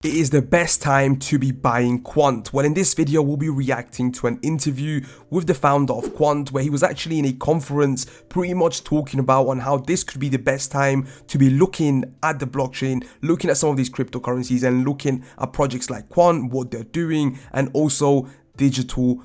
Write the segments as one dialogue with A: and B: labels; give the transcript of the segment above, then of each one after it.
A: It is the best time to be buying Quant. Well, in this video, we'll be reacting to an interview with the founder of Quant, where he was actually in a conference pretty much talking about on how this could be the best time to be looking at the blockchain, looking at some of these cryptocurrencies and looking at projects like Quant, what they're doing, and also digital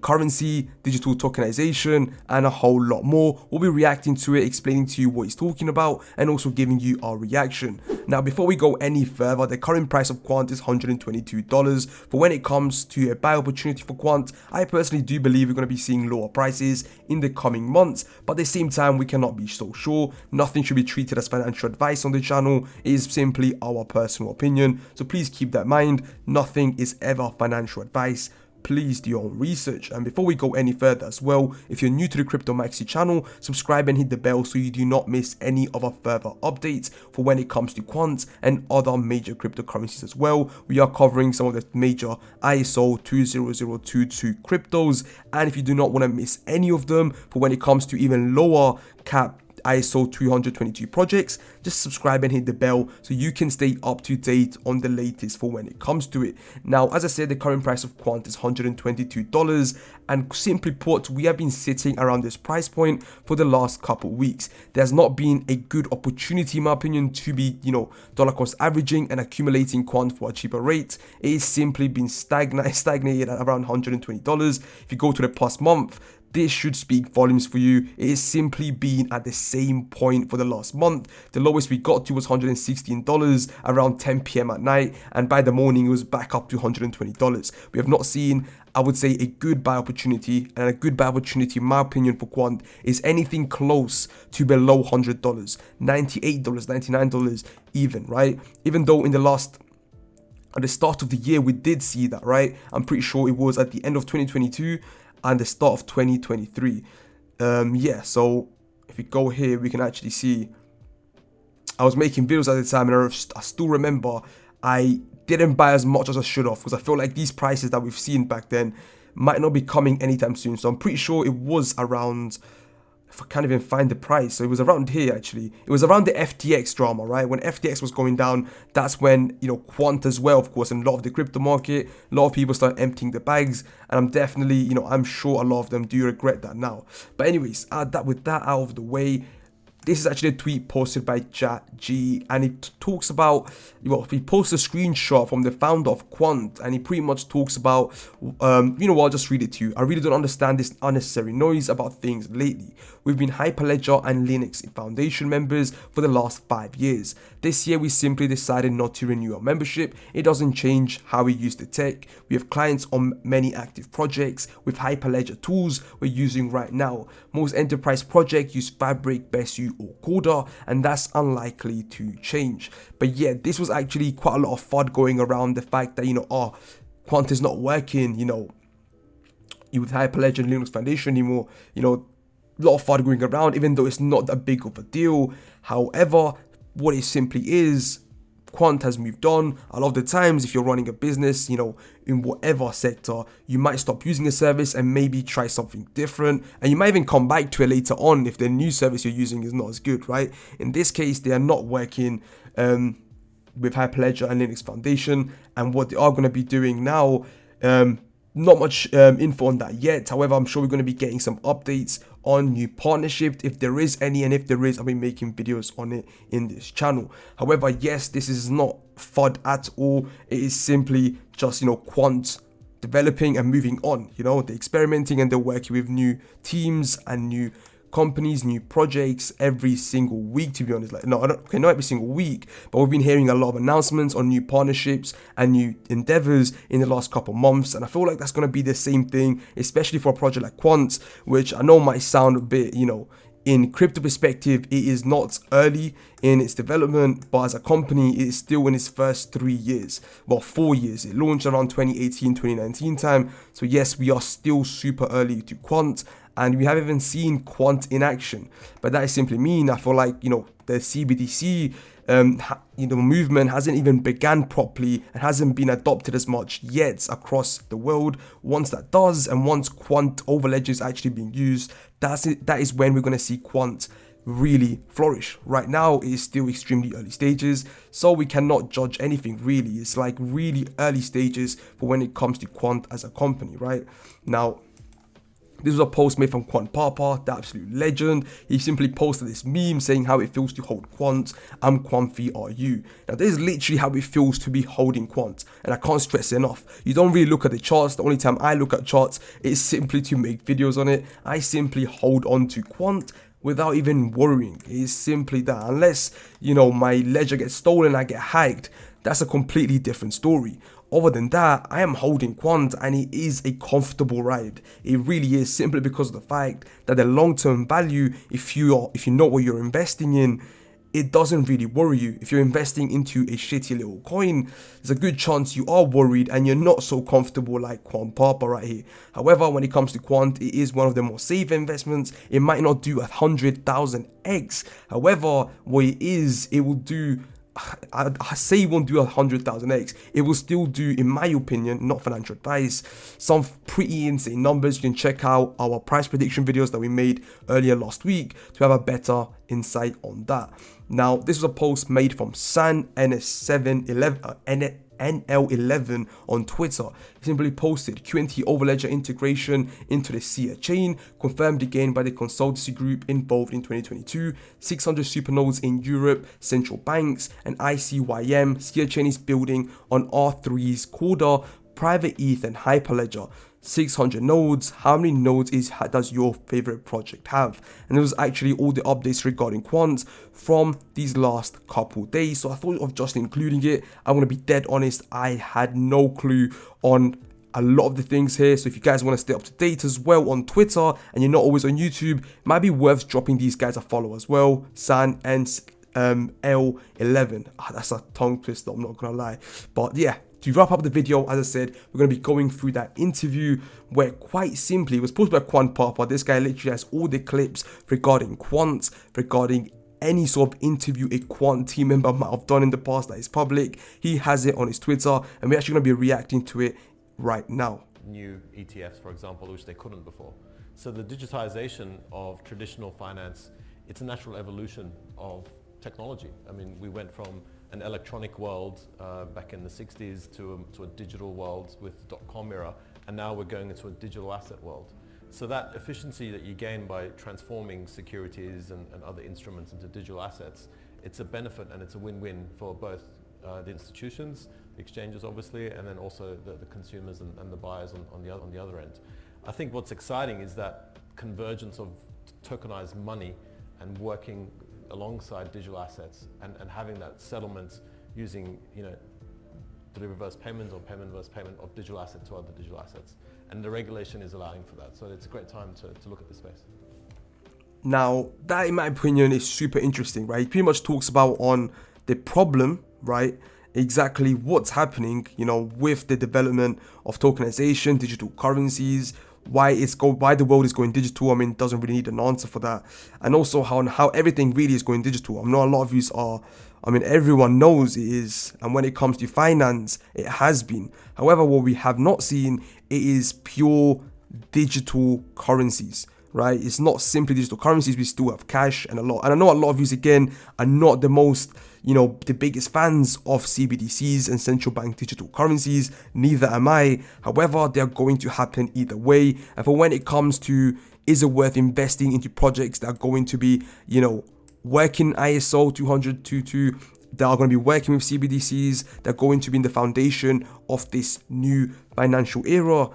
A: currency, digital tokenization, and a whole lot more. We'll be reacting to it, explaining to you what he's talking about, and also giving you our reaction. Now, before we go any further, the current price of Quant is $122. For when it comes to a buy opportunity for Quant, I personally do believe we're going to be seeing lower prices in the coming months, but at the same time, we cannot be so sure. Nothing should be treated as financial advice on the channel. It is simply our personal opinion, so please keep that in mind. Nothing is ever financial advice. Please do your own research. And before we go any further as well, if you're new to the Crypto Maxi channel, subscribe and hit the bell so you do not miss any of our further updates for when it comes to Quant and other major cryptocurrencies as well. We are covering some of the major ISO 20022 cryptos, and if you do not want to miss any of them for when it comes to even lower cap ISO 222 projects, just subscribe and hit the bell so you can stay up to date on the latest for when it comes to it. Now, as I said, the current price of Quant is $122, and simply put, we have been sitting around this price point for the last couple weeks. There's not been a good opportunity, in my opinion, to be, dollar cost averaging and accumulating Quant for a cheaper rate. It has simply been stagnated at around $120. If you go to the past month, this should speak volumes for you. It is simply been at the same point for the last month. The lowest we got to was $116 around 10 p.m. at night, and by the morning it was back up to $120. We have not seen, I would say, a good buy opportunity, and a good buy opportunity, in my opinion, for Quant is anything close to below $100, $98, $99 even, right? Even though at the start of the year we did see that, right? I'm pretty sure it was at the end of 2022 and the start of 2023. So if we go here, we can actually see I was making videos at the time, and I still remember I didn't buy as much as I should have, because I feel like these prices that we've seen back then might not be coming anytime soon. So I'm pretty sure it was around, if I can't even find the price, so it was around here actually. It was around the FTX drama, right? When FTX was going down, that's when, Quant as well, of course, and a lot of the crypto market, a lot of people start emptying the bags, and I'm definitely, I'm sure a lot of them do regret that now. But anyways, with that out of the way, this is actually a tweet posted by G, and it talks about, he posts a screenshot from the founder of Quant, and he pretty much talks about, I'll just read it to you. I really don't understand this unnecessary noise about things lately. We've been Hyperledger and Linux Foundation members for the last 5 years. This year, we simply decided not to renew our membership. It doesn't change how we use the tech. We have clients on many active projects with Hyperledger tools we're using right now. Most enterprise projects use Fabric, Besu, or Corda, and that's unlikely to change. But yeah, this was actually quite a lot of FUD going around the fact that, Quant is not working, with Hyperledger and Linux Foundation anymore, a lot of FUD going around, even though it's not that big of a deal. However, what it simply is, Quant has moved on. A lot of the times, if you're running a business, in whatever sector, you might stop using a service and maybe try something different, and you might even come back to it later on if the new service you're using is not as good, right? In this case, they are not working with Hyperledger and Linux Foundation, and what they are going to be doing now, not much info on that yet. However, I'm sure we're going to be getting some updates on new partnerships, if there is any, and if there is, I'll be making videos on it in this channel. However, yes, this is not FUD at all. It is simply just, Quant developing and moving on. They're experimenting and they're working with new teams and new companies, new projects every single week, to be honest. Not every single week, but we've been hearing a lot of announcements on new partnerships and new endeavors in the last couple months, and I feel like that's going to be the same thing, especially for a project like Quant, which I know might sound a bit, in crypto perspective, it is not early in its development, but as a company, it is still in its first 3 years, well, 4 years. It launched around 2018, 2019 time. So yes, we are still super early to Quant, and we haven't even seen Quant in action. But that simply mean, I feel like, the CBDC movement hasn't even begun properly and hasn't been adopted as much yet across the world. Once that does, and once Quant over ledger is actually being used, that is when we're going to see Quant really flourish. Right now it is still extremely early stages, so we cannot judge anything really. It's like really early stages for when it comes to Quant as a company, right? Now, this was a post made from Quant Papa, the absolute legend. He simply posted this meme saying how it feels to hold Quant. I'm Quanthy, are you? Now, this is literally how it feels to be holding Quant, and I can't stress it enough. You don't really look at the charts. The only time I look at charts is simply to make videos on it. I simply hold on to Quant without even worrying. It is simply that. Unless, you know, my ledger gets stolen, I get hacked, that's a completely different story. Other than that, I am holding Quant, and it is a comfortable ride. It really is, simply because of the fact that the long-term value, if you know what you're investing in, it doesn't really worry you. If you're investing into a shitty little coin, there's a good chance you are worried and you're not so comfortable like Quant Papa right here. However, when it comes to Quant, it is one of the more safe investments. It might not do 100,000x. However, what it will do, I say it won't do 100,000x. It will still do, in my opinion, not financial advice, some pretty insane numbers. You can check out our price prediction videos that we made earlier last week to have a better insight on that. Now, this was a post made from San NL11 on Twitter. He simply posted Qnt overledger integration into the SIA chain, confirmed again by the consultancy group involved in 2022, 600 supernodes in Europe, central banks, and ICYM. SIA chain is building on R3's Corda, private ETH, and Hyperledger. 600 nodes. How many nodes does your favorite project have? And it was actually all the updates regarding Quant from these last couple days, so I thought of just including it. I'm gonna be dead honest, I had no clue on a lot of the things here. So if you guys want to stay up to date as well on Twitter and you're not always on YouTube, it might be worth dropping these guys a follow as well. San and L11. That's a tongue twister, I'm not gonna lie. But yeah, to wrap up the video, as I said, we're going to be going through that interview where, quite simply, it was posted by Quant Papa. This guy literally has all the clips regarding Quant, regarding any sort of interview a Quant team member might have done in the past that is public. He has it on his Twitter, and we're actually going to be reacting to it right now.
B: New ETFs, for example, which they couldn't before. So the digitization of traditional finance, it's a natural evolution of technology. I mean, we went from an electronic world back in the 60s to a digital world with the .com era, and now we're going into a digital asset world. So that efficiency that you gain by transforming securities and other instruments into digital assets, it's a benefit and it's a win-win for both the institutions, the exchanges obviously, and then also the consumers and the buyers on the other end. I think what's exciting is that convergence of tokenized money and working alongside digital assets and having that settlement using, you know, the reverse payment or payment reverse payment of digital asset to other digital assets. And the regulation is allowing for that. So it's a great time to look at this space.
A: Now, that in my opinion is super interesting, right? He pretty much talks about on the problem, right? Exactly what's happening, you know, with the development of tokenization, digital currencies, why the world is going digital. I mean, doesn't really need an answer for that. And also how everything really is going digital. I know a lot of yous are, I mean, everyone knows it is. And when it comes to finance, it has been. However, what we have not seen, it is pure digital currencies, right? It's not simply digital currencies. We still have cash and a lot. And I know a lot of yous, again, are not the most, you know, the biggest fans of CBDCs and central bank digital currencies. Neither am I. However, they're going to happen either way. And for when it comes to, is it worth investing into projects that are going to be, you know, working ISO 20022, that are going to be working with CBDCs, that are going to be in the foundation of this new financial era?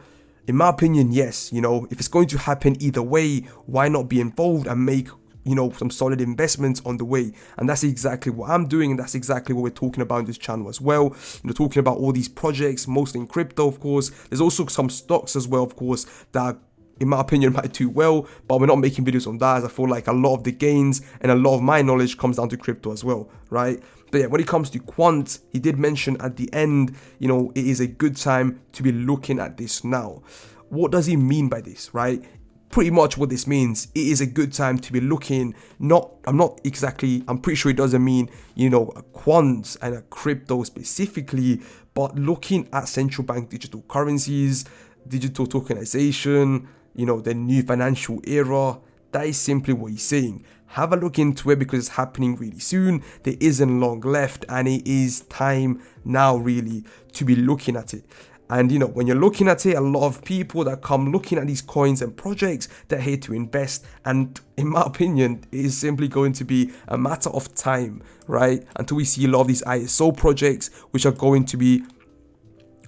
A: In my opinion, yes. You know, if it's going to happen either way, why not be involved and make, you know, some solid investments on the way? And that's exactly what I'm doing, and that's exactly what we're talking about in this channel as well. You know, talking about all these projects, mostly in crypto, of course. There's also some stocks as well, of course, that are, in my opinion, might do well, but we're not making videos on that, as I feel like a lot of the gains and a lot of my knowledge comes down to crypto as well, right? But yeah, when it comes to Quant, he did mention at the end, you know, it is a good time to be looking at this now. What does he mean by this, right? Pretty much what this means, it is a good time to be looking, I'm pretty sure it doesn't mean, you know, a quant and a crypto specifically, but looking at central bank digital currencies, digital tokenization, you know, the new financial era. That is simply what he's saying. Have a look into it because it's happening really soon. There isn't long left, and it is time now really to be looking at it. And you know, when you're looking at it, a lot of people that come looking at these coins and projects, they're here to invest. And in my opinion, it is simply going to be a matter of time, right? Until we see a lot of these ISO projects, which are going to be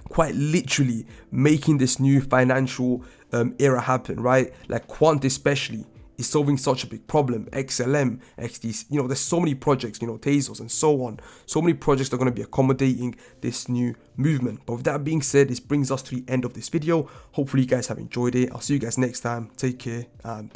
A: quite literally making this new financial era happen, right? Like Quant especially is solving such a big problem. XLM, XD, you know, there's so many projects, you know, Tezos and so on. So many projects are going to be accommodating this new movement. But with that being said, this brings us to the end of this video. Hopefully you guys have enjoyed it. I'll see you guys next time. Take care and